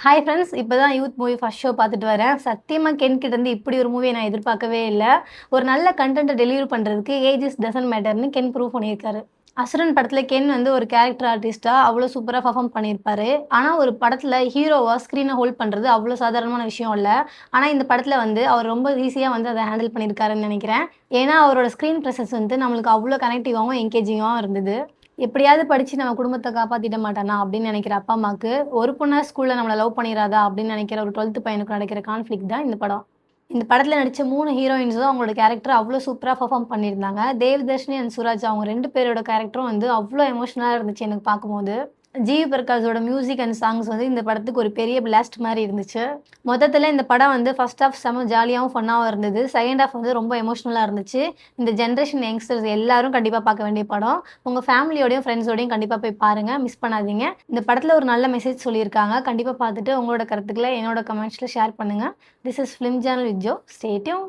Hi friends! இப்போ தான் youth movie first show பார்த்துட்டு வரேன். சத்தியமா கென் கிட்டேருந்து இப்படி ஒரு மூவிய நான் எதிர்பார்க்கவே இல்ல. ஒரு நல்ல கன்டென்ட்ட டெலிவரி பண்றதுக்கு ஏஜஸ் டசன்ட் மேட்டர்ன்னு கென் ப்ரூவ் பண்ணியிருக்காரு. அசுரன் படத்துல கென் வந்து ஒரு கேரக்டர் ஆர்டிஸ்ட்டா அவ்ளோ சூப்பரா பெர்ஃபார்ம் பண்ணியிருப்பாரு. ஆனா ஒரு படத்துல ஹீரோவா ஸ்க்ரீன ஹோல்ட் பண்றது அவ்ளோ சாதாரணமான விஷயம் இல்ல. ஆனா இந்த படத்துல வந்து அவர் ரொம்ப ஈஸியா வந்து அத ஹேண்டில் பண்ணியிருக்காருன்னு நெனைக்கிறேன். ஏன்னா அவரோட ஸ்க்ரீன் பிரசன்ஸ் வந்து நம்மளுக்கு அவ்ளோ கனெக்டிவாவும், என்கேஜிங்காவும் இருந்தது. எப்படியாவது படிச்சு நம்ம குடும்பத்த காப்பாத்திட மாட்டானா அப்படின்னு நெனைக்கிற அப்பா, அம்மாக்கு, ஒரு பொண்ணா ஸ்கூல்ல நம்மள லவ் பண்ணிறாதா அப்படின்னு நெனைக்கிற ஒரு 12த் பையனுக்கு நடக்கிற கான்ஃப்ளிக்ட் தான் இந்த படம். இந்த படத்துல நடிச்ச 3 ஹீரோயின்ஸும் அவங்களோட கேரக்டர் அவ்ளோ சூப்பரா பெர்ஃபார்ம் பண்ணியிருந்தாங்க. தேவதர்ஷினி அண்ட் சுராஜ் அவங்க 2 பேரோட கேரக்டரும் வந்து அவ்ளோ எமோஷனலா இருந்துச்சு எனக்கு பார்க்கும்போது. ஜிவி பிரகாஷோட மியூசிக் அண்ட் சாங்ஸ் வந்து இந்த படத்துக்கு ஒரு பெரிய பிளாஸ்ட் மாரி இருந்துச்சு. மொத்தத்துல இந்த படம் வந்து ஃபர்ஸ்ட் ஹாஃப் செம ஜாலியாவும், ஃபன்னாவும் இருந்தது. செகண்ட் ஹாஃப் வந்து ரொம்ப எமோஷனலா இருந்துச்சு. இந்த ஜெனரேஷன் யங்ஸ்டர்ஸ் எல்லாரும் கண்டிப்பா பார்க்க வேண்டிய படம். உங்க ஃபேமிலியோடயும், ஃப்ரெண்ட்ஸோடயும் கண்டிப்பா போய் பாருங்க. மிஸ் பண்ணாதீங்க. இந்த படத்துல ஒரு நல்ல மெசேஜ் சொல்லியிருக்காங்க. கண்டிப்பா பார்த்துட்டு உங்களோட கருத்துக்கள என்னோட கமெண்ட்ஸ்ல ஷேர் பண்ணுங்க. This is film channel with Joe. Stay tune.